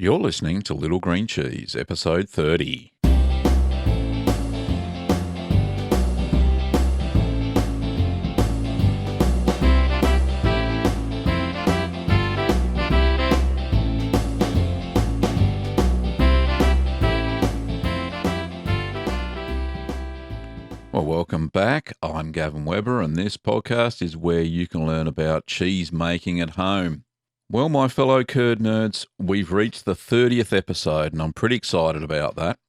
You're listening to Little Green Cheese, episode 30. Well, welcome back. I'm Gavin Weber, and this podcast is where you can learn about cheese making at home. Well, my fellow curd nerds, we've reached the 30th episode, and I'm pretty excited about that.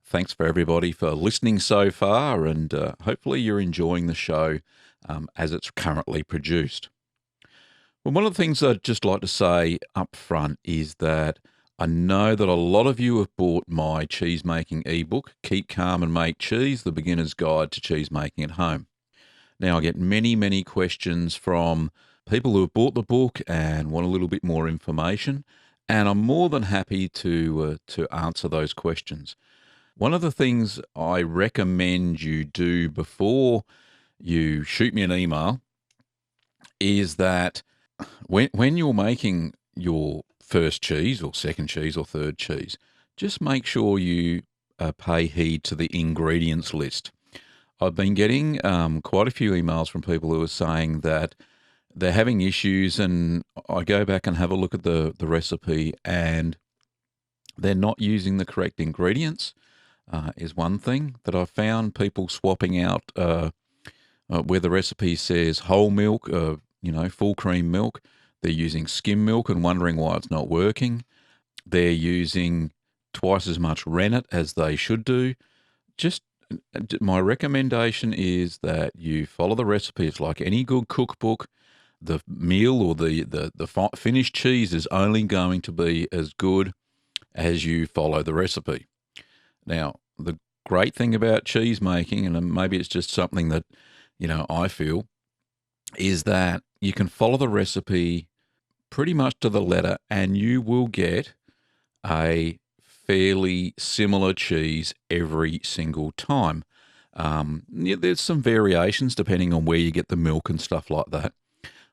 Thanks for everybody for listening so far, and hopefully you're enjoying the show as it's currently produced. Well, one of the things I'd just like to say up front is that I know that a lot of you have bought my cheese making ebook, Keep Calm and Make Cheese, the Beginner's Guide to Cheese Making at Home. Now, I get many questions from people who have bought the book and want a little bit more information, and I'm more than happy to answer those questions. One of the things I recommend you do before you shoot me an email is that when you're making your first cheese or second cheese or third cheese, just make sure you pay heed to the ingredients list. I've been getting quite a few emails from people who are saying that they're having issues, and I go back and have a look at the recipe and they're not using the correct ingredients is one thing that I've found. People swapping out where the recipe says whole milk, full cream milk. They're using skim milk and wondering why it's not working. They're using twice as much rennet as they should do. Just my recommendation is that you follow the recipe. It's like any good cookbook. The meal or the finished cheese is only going to be as good as you follow the recipe. Now, the great thing about cheese making, and maybe it's just something that, I feel, is that you can follow the recipe pretty much to the letter and you will get a fairly similar cheese every single time. There's some variations depending on where you get the milk and stuff like that.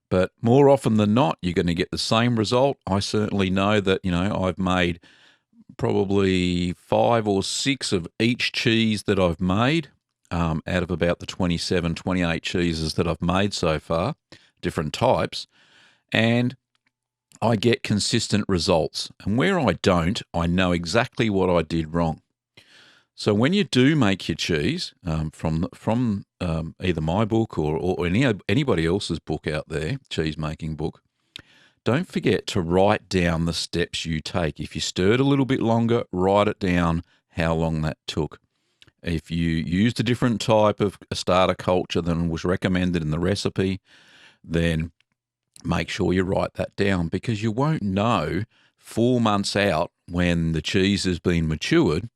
But more often than not, you're going to get the same result. I certainly know that, I've made probably 5 or 6 of each cheese that I've made out of about the 27, 28 cheeses that I've made so far, different types. And I get consistent results. And where I don't, I know exactly what I did wrong. So when you do make your cheese from either my book or anybody else's book out there, cheese making book, don't forget to write down the steps you take. If you stirred a little bit longer, write it down how long that took. If you used a different type of a starter culture than was recommended in the recipe, then make sure you write that down, because you won't know 4 months out when the cheese has been matured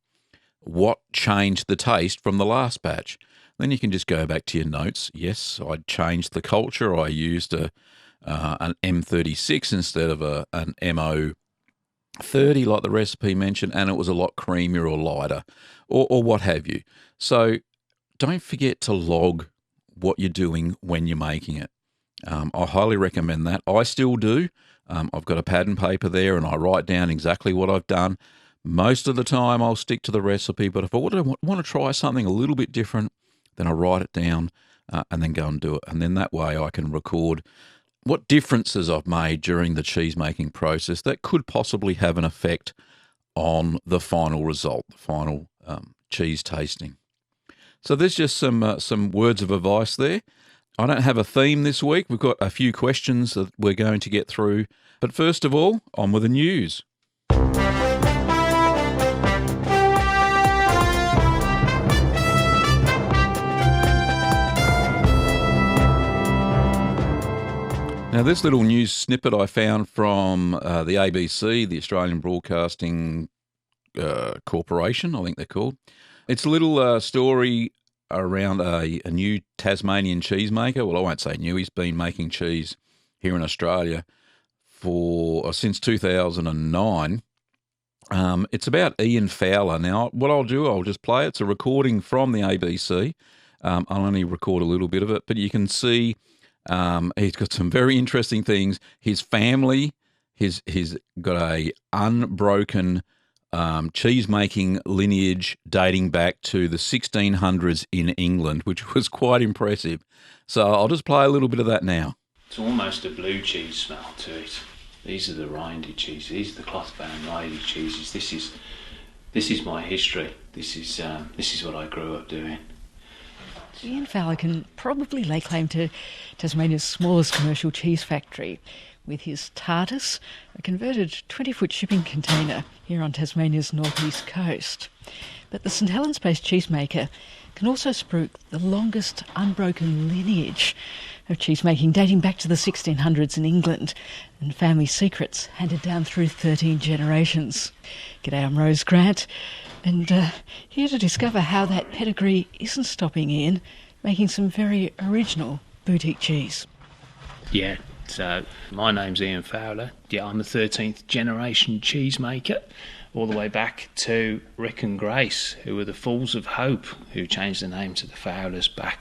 what changed the taste from the last batch. Then you can just go back to your notes. Yes, I changed the culture. I used an M36 instead of an MO30 like the recipe mentioned, and it was a lot creamier or lighter or what have you. So don't forget to log what you're doing when you're making it. I highly recommend that. I still do. I've got a pad and paper there and I write down exactly what I've done. Most of the time I'll stick to the recipe, but if I want to try something a little bit different, then I write it down and then go and do it. And then that way I can record what differences I've made during the cheese making process that could possibly have an effect on the final result, the final cheese tasting. So there's just some words of advice there. I don't have a theme this week. We've got a few questions that we're going to get through. But first of all, on with the news. Now, this little news snippet I found from the ABC, the Australian Broadcasting Corporation, I think they're called. It's a little story around a new Tasmanian cheesemaker. Well, I won't say new. He's been making cheese here in Australia since 2009. It's about Ian Fowler. Now, what I'll do, I'll just play it. It's a recording from the ABC. I'll only record a little bit of it, but you can see he's got some very interesting things. His family He's got a unbroken cheese making lineage dating back to the 1600s in England, which was quite impressive. So I'll just play a little bit of that now. It's almost a blue cheese smell to it. These are the rindy cheeses. These are the cloth-bound rindy cheeses. This is my history. This is what I grew up doing. Ian Fowler can probably lay claim to Tasmania's smallest commercial cheese factory, with his TARDIS, a converted 20-foot shipping container here on Tasmania's northeast coast. But the St Helens-based cheesemaker can also spruik the longest unbroken lineage of cheesemaking dating back to the 1600s in England, and family secrets handed down through 13 generations. G'day, I'm Rose Grant, and here to discover how that pedigree isn't stopping Ian making some very original boutique cheese. Yeah, so my name's Ian Fowler. Yeah, I'm a 13th generation cheesemaker, all the way back to Rick and Grace, who were the Fools of Hope, who changed the name to the Fowlers back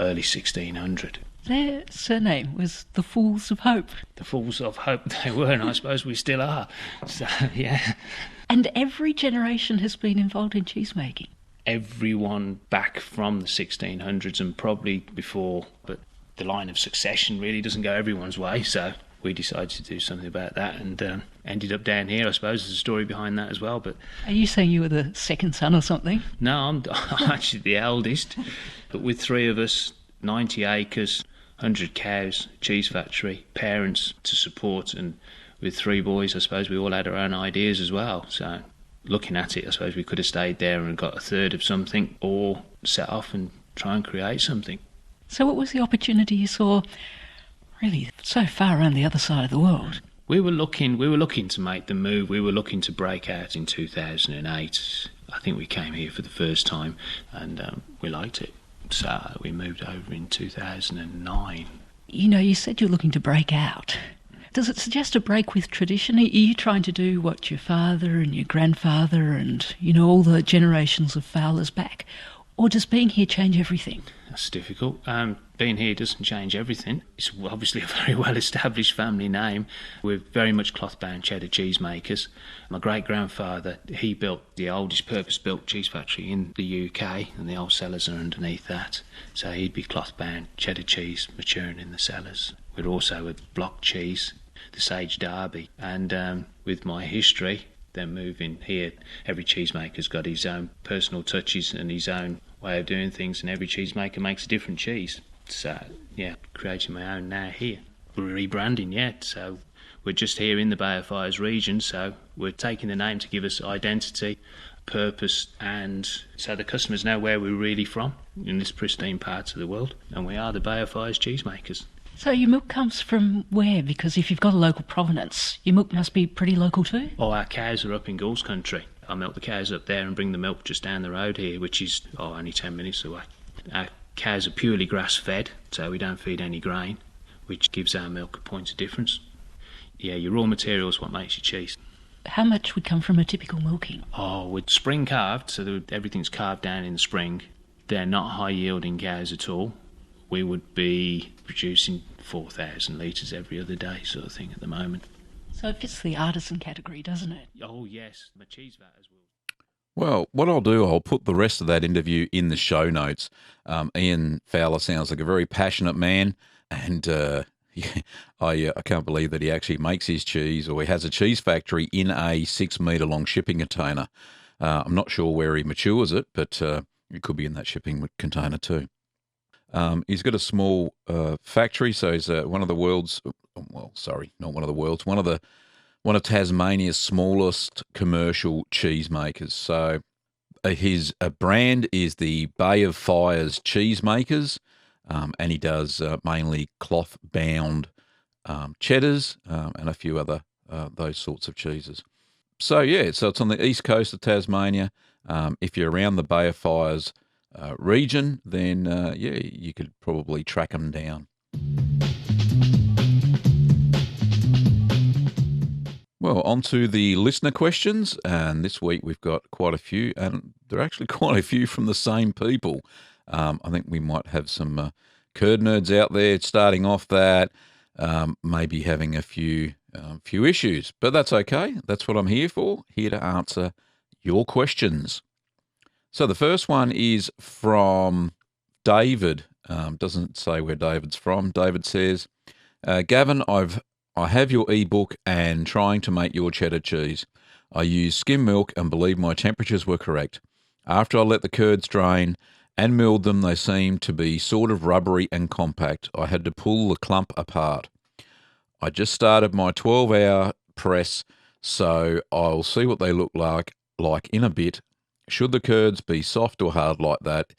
early 1600. Their surname was the Fools of Hope. The Fools of Hope they were, and I suppose we still are. So, yeah. And every generation has been involved in cheesemaking? Everyone back from the 1600s and probably before, but the line of succession really doesn't go everyone's way, so we decided to do something about that and ended up down here. I suppose there's a story behind that as well. But are you saying you were the second son or something? No, I'm actually the eldest, but with three of us, 90 acres, 100 cows, cheese factory, parents to support, and with three boys, I suppose we all had our own ideas as well. So looking at it, I suppose we could have stayed there and got a third of something, or set off and try and create something. So what was the opportunity you saw really so far around the other side of the world? We were looking to make the move. We were looking to break out in 2008. I think we came here for the first time, and we liked it. So we moved over in 2009. You know, you said you're looking to break out. Does it suggest a break with tradition? Are you trying to do what your father and your grandfather and, you know, all the generations of Fowlers back? Or does being here change everything? That's difficult. Being here doesn't change everything. It's obviously a very well-established family name. We're very much cloth-bound cheddar cheese makers. My great-grandfather, he built the oldest purpose-built cheese factory in the UK, and the old cellars are underneath that. So he'd be cloth-bound cheddar cheese maturing in the cellars. We're also a block cheese, the Sage Derby. And with my history, then moving here, every cheesemaker's got his own personal touches and his own way of doing things, and every cheesemaker makes a different cheese. So, yeah, creating my own now here. We're rebranding yet, so we're just here in the Bay of Fires region, so we're taking the name to give us identity, purpose, and so the customers know where we're really from in this pristine part of the world, and we are the Bay of Fires cheesemakers. So your milk comes from where? Because if you've got a local provenance, your milk must be pretty local too? Oh, our cows are up in Gulls country. I milk the cows up there and bring the milk just down the road here, which is only 10 minutes away. Our cows are purely grass-fed, so we don't feed any grain, which gives our milk a point of difference. Yeah, your raw material is what makes your cheese. How much would come from a typical milking? Oh, with spring carved, so everything's carved down in the spring. They're not high-yielding cows at all. We would be producing 4,000 litres every other day sort of thing at the moment. So it fits the artisan category, doesn't it? Oh, yes. My cheese vat as well. Well, what I'll do, I'll put the rest of that interview in the show notes. Ian Fowler sounds like a very passionate man, and I can't believe that he actually makes his cheese, or he has a cheese factory in a 6-metre long shipping container. I'm not sure where he matures it, but it could be in that shipping container too. He's got a small factory, so he's one of the world's, one of Tasmania's smallest commercial cheesemakers. So his brand is the Bay of Fires Cheesemakers, and he does mainly cloth-bound cheddars and a few other those sorts of cheeses. So it's on the east coast of Tasmania. If you're around the Bay of Fires region, then you could probably track them down. Well, on to the listener questions, and this week we've got quite a few, and they're actually quite a few from the same people. I think we might have some curd nerds out there starting off that, maybe having a few a few issues, but that's okay. That's what I'm here for, here to answer your questions. So the first one is from David. Doesn't say where David's from. David says, Gavin, I have your ebook and trying to make your cheddar cheese. I used skim milk and believe my temperatures were correct. After I let the curds drain and milled them, they seemed to be sort of rubbery and compact. I had to pull the clump apart. I just started my 12-hour press, so I'll see what they look like in a bit. Should the curds be soft or hard like that?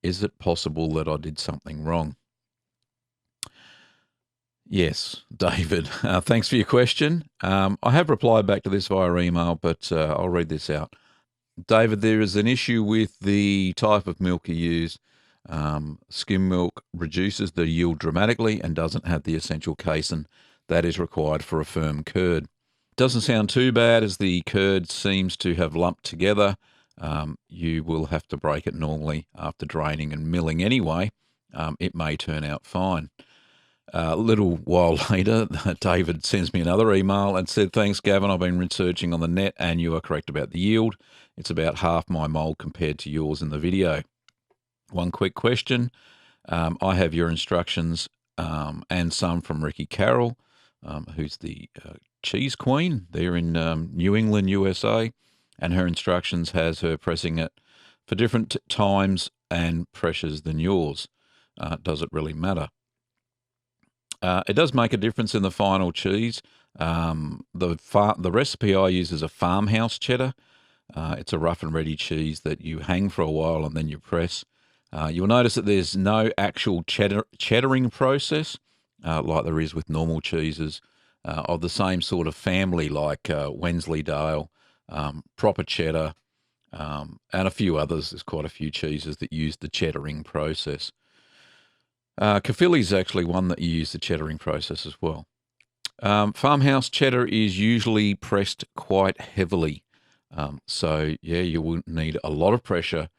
Is it possible that I did something wrong? Yes, David. Thanks for your question. I have replied back to this via email, but I'll read this out. David, there is an issue with the type of milk you use. Skim milk reduces the yield dramatically and doesn't have the essential casein that is required for a firm curd. Doesn't sound too bad as the curd seems to have lumped together. You will have to break it normally after draining and milling anyway. It may turn out fine. A little while later, David sends me another email and said, thanks, Gavin. I've been researching on the net and you are correct about the yield. It's about half my mold compared to yours in the video. One quick question. I have your instructions and some from Ricky Carroll, who's the cheese queen there in New England, USA. And her instructions has her pressing it for different times and pressures than yours. Does it really matter? It does make a difference in the final cheese. The recipe I use is a farmhouse cheddar. It's a rough and ready cheese that you hang for a while and then you press. You'll notice that there's no actual cheddaring process like there is with normal cheeses of the same sort of family like Wensleydale, proper cheddar, and a few others. There's quite a few cheeses that use the cheddaring process. Caerphilly is actually one that you use the cheddaring process as well. Farmhouse cheddar is usually pressed quite heavily. So, yeah, you will need a lot of pressure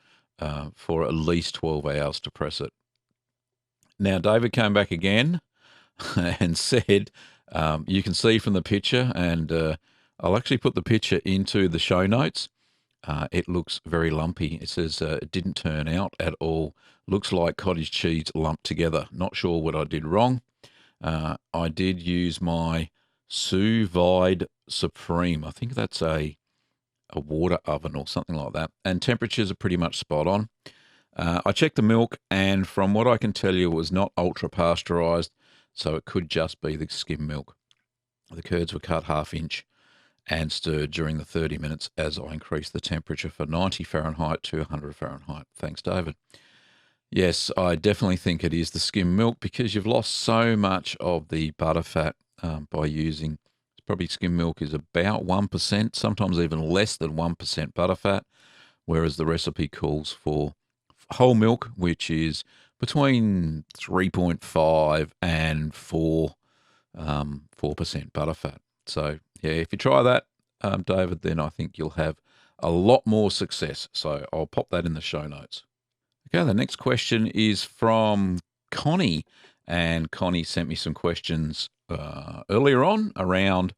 for at least 12 hours to press it. Now, David came back again and said, you can see from the picture, and I'll actually put the picture into the show notes. It looks very lumpy. It says it didn't turn out at all. Looks like cottage cheese lumped together. Not sure what I did wrong. I did use my sous vide supreme. I think that's a water oven or something like that. And temperatures are pretty much spot on. I checked the milk, and from what I can tell you, it was not ultra pasteurized, so it could just be the skim milk. The curds were cut half-inch and stirred during the 30 minutes as I increased the temperature from 90 Fahrenheit to 100 Fahrenheit. Thanks, David. Yes, I definitely think it is the skim milk because you've lost so much of the butterfat by using, probably skim milk is about 1%, sometimes even less than 1% butterfat, whereas the recipe calls for whole milk, which is between 3.5 and 4% butterfat. So, yeah, if you try that, David, then I think you'll have a lot more success. So I'll pop that in the show notes. Okay, the next question is from Connie, and Connie sent me some questions earlier on around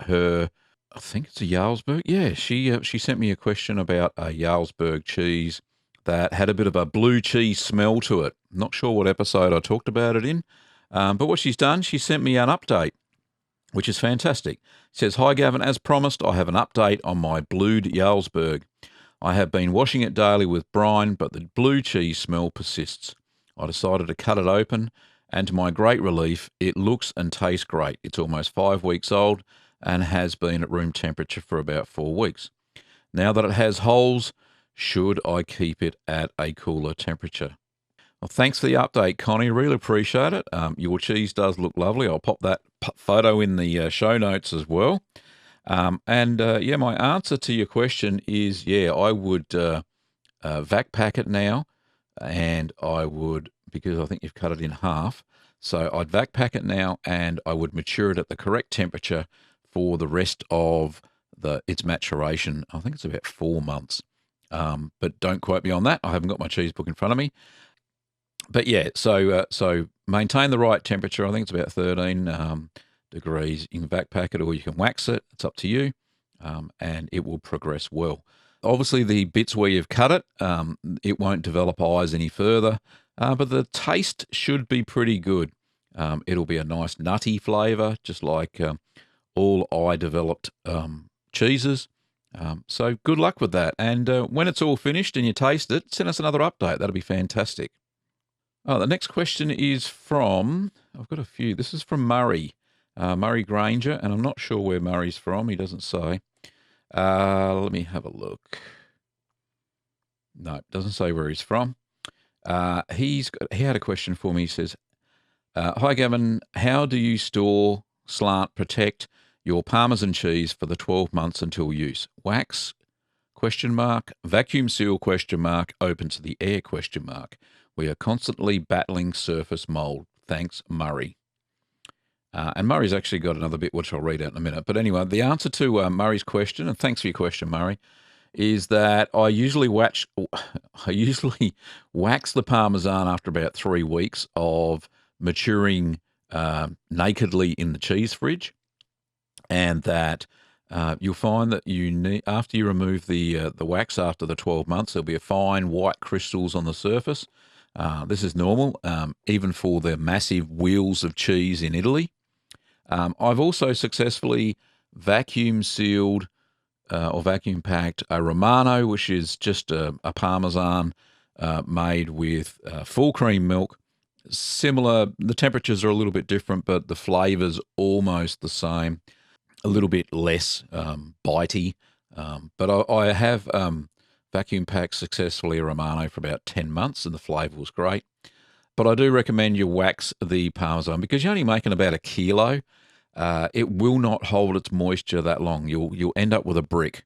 her, I think it's a Jarlsberg. Yeah, she sent me a question about a Jarlsberg cheese that had a bit of a blue cheese smell to it. Not sure what episode I talked about it in, but what she's done, she sent me an update, which is fantastic. It says, hi, Gavin. As promised, I have an update on my blued Jarlsberg. I have been washing it daily with brine, but the blue cheese smell persists. I decided to cut it open, and to my great relief, it looks and tastes great. It's almost 5 weeks old and has been at room temperature for about 4 weeks. Now that it has holes, should I keep it at a cooler temperature? Well, thanks for the update, Connie. Really appreciate it. Your cheese does look lovely. I'll pop that photo in the show notes as well. My answer to your question is, I would vac pack it now, and I would, because I think you've cut it in half, so I'd vac pack it now, and I would mature it at the correct temperature for the rest of its maturation. I think it's about 4 months, but don't quote me on that. I haven't got my cheese book in front of me. But yeah, so maintain the right temperature. I think it's about 13 degrees. You can backpack it or you can wax it. It's up to you, and it will progress well. Obviously, the bits where you've cut it, it won't develop eyes any further, but the taste should be pretty good. It'll be a nice nutty flavour, just like all eye-developed cheeses. So good luck with that. And when it's all finished and you taste it, send us another update. That'll be fantastic. Oh, the next question is from, I've got a few. This is from Murray Granger, and I'm not sure where Murray's from. He doesn't say. Let me have a look. No, it doesn't say where he's from. He had a question for me. He says, hi, Gavin. How do you store, protect your Parmesan cheese for the 12 months until use? Wax, ? Vacuum seal, ? Open to the air, ? We are constantly battling surface mold. Thanks, Murray. And Murray's actually got another bit, which I'll read out in a minute. But anyway, the answer to Murray's question, and thanks for your question, Murray, is that I usually wax the Parmesan after about 3 weeks of maturing nakedly in the cheese fridge, and that you'll find that you need, after you remove the wax after the 12 months, there'll be a fine white crystals on the surface. This is normal, even for the massive wheels of cheese in Italy. I've also successfully vacuum sealed or vacuum packed a Romano, which is just a Parmesan made with full cream milk. Similar, the temperatures are a little bit different, but the flavour's almost the same. A little bit less bitey, but I have vacuum packed successfully a Romano for about 10 months, and the flavour was great. But I do recommend you wax the Parmesan because you're only making about 1 kilo. It will not hold its moisture that long. You'll end up with a brick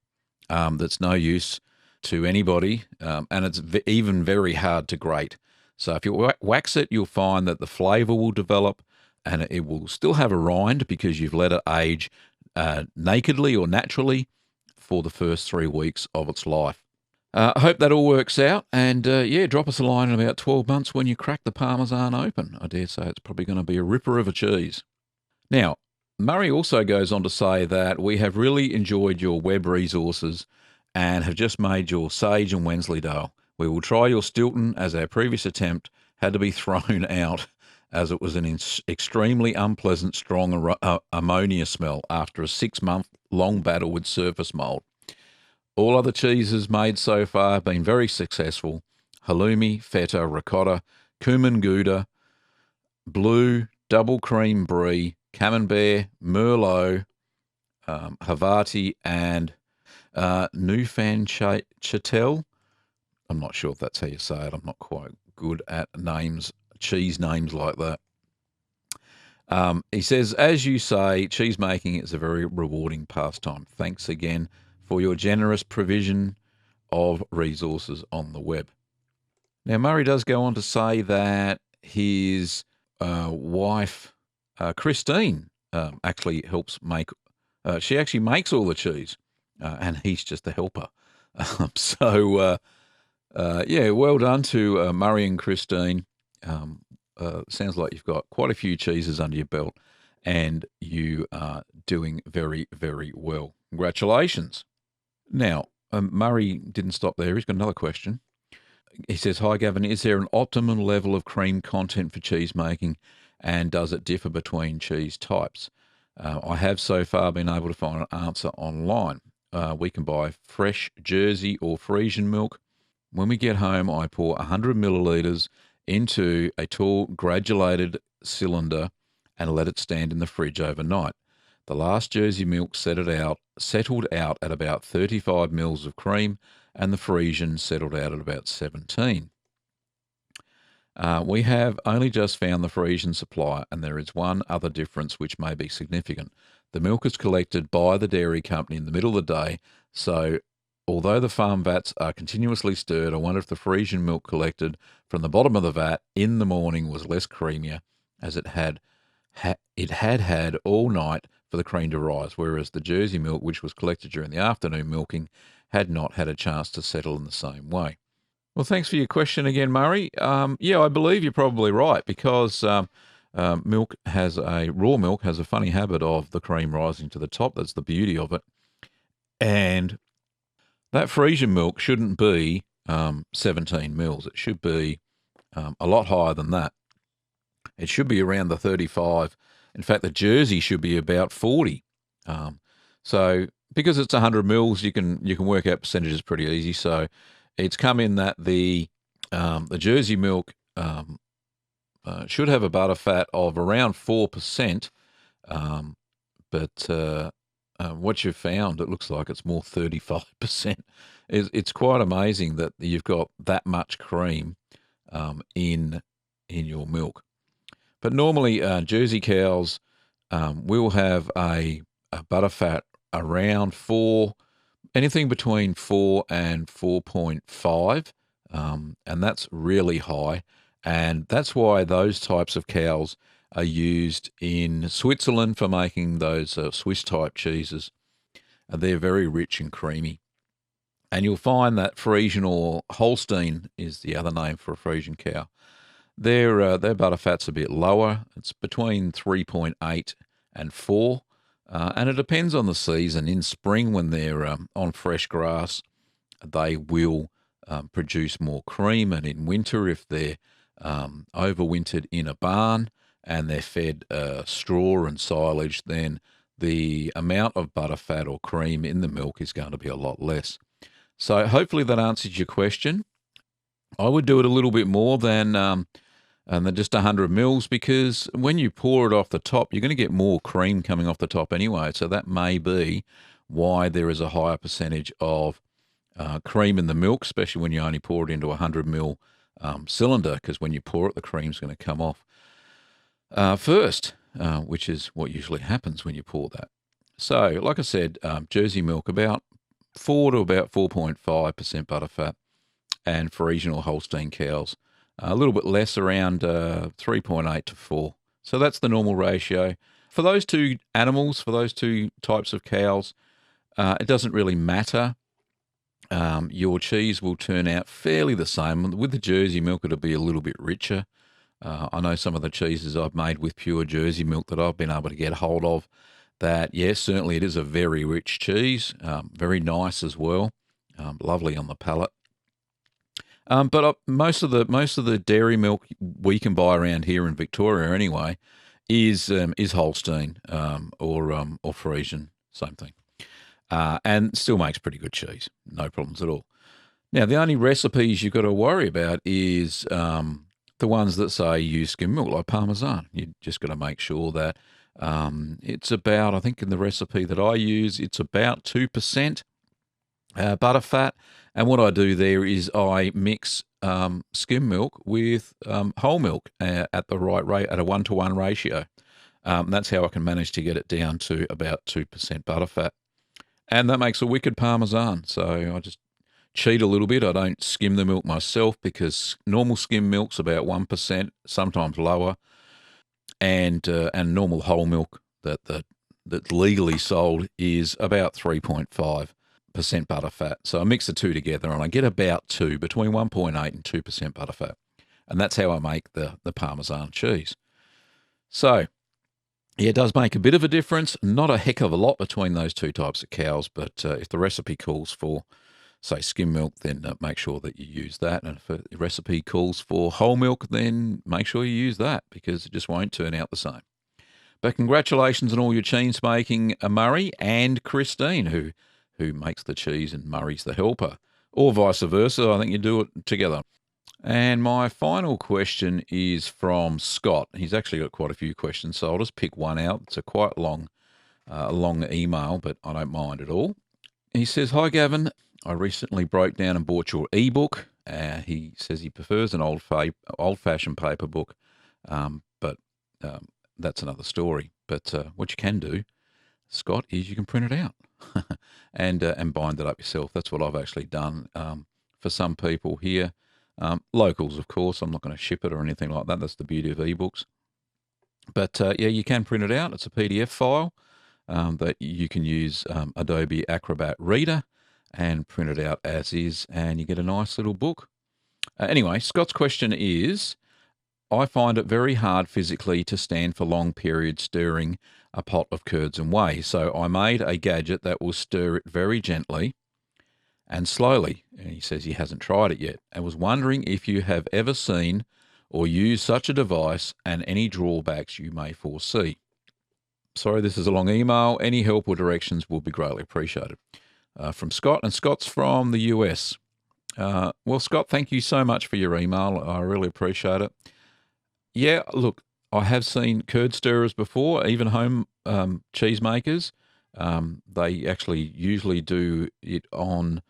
that's no use to anybody, and it's even very hard to grate. So if you wax it, you'll find that the flavour will develop, and it will still have a rind because you've let it age nakedly or naturally for the first 3 weeks of its life. I hope that all works out, and drop us a line in about 12 months when you crack the Parmesan open. I dare say it's probably going to be a ripper of a cheese. Now, Murray also goes on to say that we have really enjoyed your web resources and have just made your sage and Wensleydale. We will try your Stilton, as our previous attempt had to be thrown out as it was an extremely unpleasant, strong ammonia smell after a 6-month-long battle with surface mold. All other cheeses made so far have been very successful. Halloumi, feta, ricotta, cumin Gouda, blue, double cream brie, camembert, merlot, Havarti, and Neufchâtel. I'm not sure if that's how you say it. I'm not quite good at names, cheese names like that. He says, as you say, cheese making is a very rewarding pastime. Thanks again for your generous provision of resources on the web. Now, Murray does go on to say that his wife, Christine, actually helps make, she actually makes all the cheese, and he's just a helper. Well done to Murray and Christine. Sounds like you've got quite a few cheeses under your belt, and you are doing very, very well. Congratulations. Now, Murray didn't stop there. He's got another question. He says, hi, Gavin, is there an optimum level of cream content for cheese making, and does it differ between cheese types? I have so far been able to find an answer online. We can buy fresh Jersey or Frisian milk. When we get home, I pour 100 millilitres into a tall granulated cylinder and let it stand in the fridge overnight. The last Jersey milk settled out at about 35 mils of cream, and the Frisian settled out at about 17. We have only just found the Frisian supply, and there is one other difference which may be significant. The milk is collected by the dairy company in the middle of the day, so although the farm vats are continuously stirred, I wonder if the Frisian milk collected from the bottom of the vat in the morning was less creamier, as it had all night for the cream to rise, whereas the Jersey milk, which was collected during the afternoon milking, had not had a chance to settle in the same way. Well, thanks for your question again, Murray. I believe you're probably right, because raw milk has a funny habit of the cream rising to the top. That's the beauty of it. And that Frisian milk shouldn't be 17 mils. It should be a lot higher than that. It should be around the 35. In fact, the Jersey should be about 40. So because it's 100 mils, you can work out percentages pretty easy. So it's come in that the Jersey milk should have a butterfat of around 4%, but what you've found, it looks like it's more 35%. It's quite amazing that you've got that much cream in your milk. But normally, Jersey cows will have a butterfat around 4, anything between 4 and 4.5, and that's really high. And that's why those types of cows are used in Switzerland for making those Swiss-type cheeses. They're very rich and creamy. And you'll find that Friesian or Holstein is the other name for a Friesian cow. Their butterfat's a bit lower. It's between 3.8 and 4. And it depends on the season. In spring, when they're on fresh grass, they will produce more cream. And in winter, if they're overwintered in a barn and they're fed straw and silage, then the amount of butterfat or cream in the milk is going to be a lot less. So hopefully that answers your question. I would do it a little bit more than just 100 mils, because when you pour it off the top, you're going to get more cream coming off the top anyway. So that may be why there is a higher percentage of cream in the milk, especially when you only pour it into a 100 mil cylinder, because when you pour it, the cream's going to come off first, which is what usually happens when you pour that. So, like I said, Jersey milk about 4 to about 4.5% butterfat, and Friesian or Holstein cows a little bit less, around 3.8 to 4. So that's the normal ratio. For those two animals, for those two types of cows, it doesn't really matter. Your cheese will turn out fairly the same. With the Jersey milk, it'll be a little bit richer. I know some of the cheeses I've made with pure Jersey milk that I've been able to get hold of, that, yes, certainly it is a very rich cheese, very nice as well, lovely on the palate. But most of the dairy milk we can buy around here in Victoria anyway is Holstein or Friesian, same thing, and still makes pretty good cheese, no problems at all. Now, the only recipes you've got to worry about is the ones that say use skim milk, like parmesan. You just got to make sure that it's about, I think in the recipe that I use, it's about 2% butterfat. And what I do there is I mix skim milk with whole milk at the right rate, at a 1-to-1 ratio. That's how I can manage to get it down to about 2% butterfat. And that makes a wicked parmesan. So I just cheat a little bit. I don't skim the milk myself, because normal skim milk's about 1%, sometimes lower. And normal whole milk that's legally sold is about 3.5% butterfat. So I mix the two together and I get about between 1.8 and 2% butterfat. And that's how I make the Parmesan cheese. So, yeah, it does make a bit of a difference. Not a heck of a lot between those two types of cows, but if the recipe calls for, say, skim milk, then make sure that you use that. And if the recipe calls for whole milk, then make sure you use that, because it just won't turn out the same. But congratulations on all your cheese making, Murray and Christine, who makes the cheese and Murray's the helper, or vice versa. I think you do it together. And my final question is from Scott. He's actually got quite a few questions, so I'll just pick one out. It's a quite long email, but I don't mind at all. He says, "Hi, Gavin. I recently broke down and bought your ebook." He says he prefers an old-fashioned paper book, but that's another story. But what you can do, Scott, is you can print it out and bind it up yourself. That's what I've actually done for some people here. Locals, of course. I'm not going to ship it or anything like that. That's the beauty of ebooks. But yeah, you can print it out. It's a PDF file that you can use Adobe Acrobat Reader and print it out as is, and you get a nice little book. Anyway, Scott's question is, I find it very hard physically to stand for long periods stirring a pot of curds and whey, so I made a gadget that will stir it very gently and slowly. And he says he hasn't tried it yet, and was wondering if you have ever seen or used such a device and any drawbacks you may foresee. Sorry, this is a long email. Any help or directions will be greatly appreciated. From Scott, and Scott's from the US. Well, Scott, thank you so much for your email. I really appreciate it. Yeah, look, I have seen curd stirrers before, even home cheesemakers. They actually usually do it on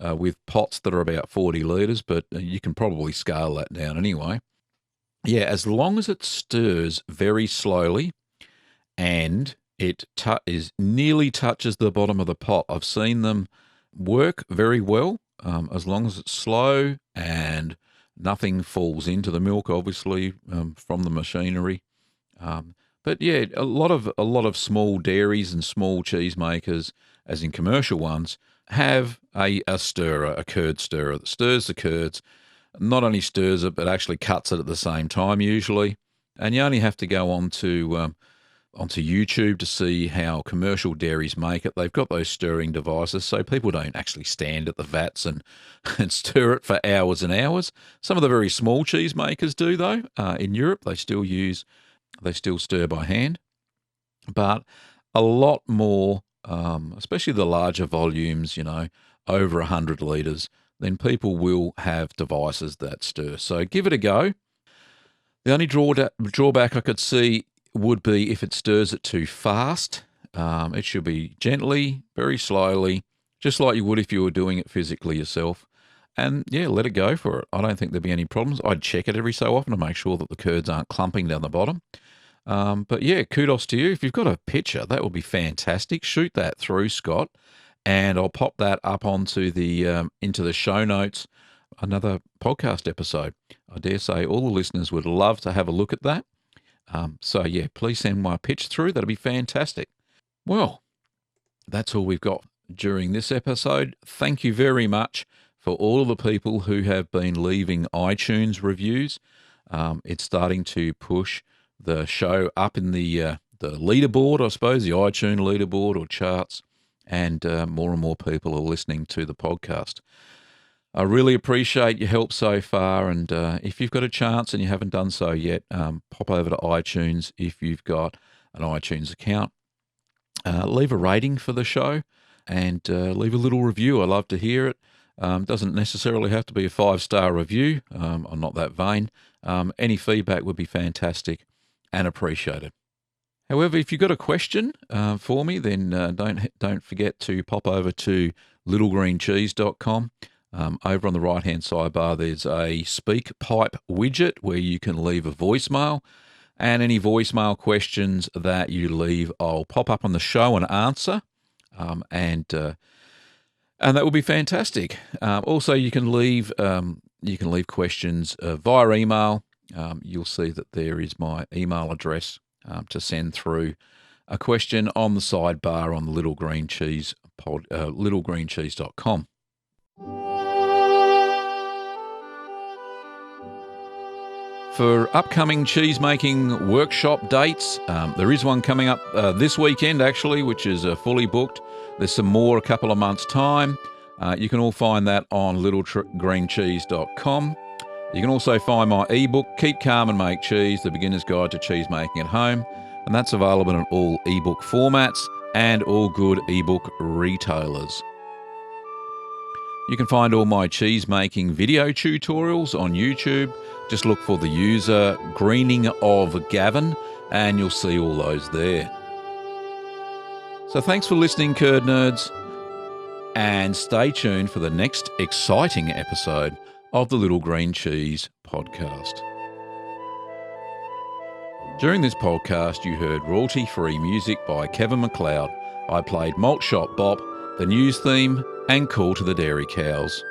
with pots that are about 40 litres, but you can probably scale that down anyway. Yeah, as long as it stirs very slowly and it nearly touches the bottom of the pot. I've seen them work very well as long as it's slow and nothing falls into the milk, obviously, from the machinery. But yeah, a lot of small dairies and small cheesemakers, as in commercial ones, have a stirrer, a curd stirrer that stirs the curds. Not only stirs it, but actually cuts it at the same time usually. And you only have to go onto YouTube to see how commercial dairies make it. They've got those stirring devices, so people don't actually stand at the vats and stir it for hours and hours. Some of the very small cheesemakers do, though. In Europe, they still stir by hand. But a lot more, especially the larger volumes, over 100 litres, then people will have devices that stir. So give it a go. The only drawback I could see would be if it stirs it too fast. It should be gently, very slowly, just like you would if you were doing it physically yourself. And yeah, let it go for it. I don't think there'd be any problems. I'd check it every so often to make sure that the curds aren't clumping down the bottom. But yeah, kudos to you. If you've got a picture, that would be fantastic. Shoot that through, Scott, and I'll pop that up onto the into the show notes. Another podcast episode. I dare say all the listeners would love to have a look at that. So yeah, please send my pitch through. That'll be fantastic. Well, that's all we've got during this episode. Thank you very much for all of the people who have been leaving iTunes reviews. It's starting to push the show up in the leaderboard, I suppose, the iTunes leaderboard or charts, and more people are listening to the podcast. I really appreciate your help so far, and if you've got a chance and you haven't done so yet, pop over to iTunes if you've got an iTunes account. Leave a rating for the show and leave a little review. I love to hear it. Doesn't necessarily have to be a 5-star review. I'm not that vain. Any feedback would be fantastic and appreciated. However, if you've got a question for me, then don't forget to pop over to littlegreencheese.com. Over on the right-hand sidebar, there's a speak pipe widget where you can leave a voicemail, and any voicemail questions that you leave, I'll pop up on the show and answer, and that will be fantastic. Also, you can leave questions via email. You'll see that there is my email address to send through a question on the sidebar on the Little Green Cheese littlegreencheese.com. For upcoming cheese-making workshop dates, there is one coming up this weekend, actually, which is fully booked. There's some more a couple of months' time. You can all find that on littlegreencheese.com. You can also find my ebook, Keep Calm and Make Cheese, The Beginner's Guide to Cheese Making at Home, and that's available in all ebook formats and all good ebook retailers. You can find all my cheese making video tutorials on YouTube. Just look for the user Greening of Gavin and you'll see all those there. So thanks for listening, curd nerds, and stay tuned for the next exciting episode of the Little Green Cheese podcast. During this podcast, you heard royalty-free music by Kevin MacLeod. I played Malt Shop Bop, the news theme, and Call to the Dairy Cows.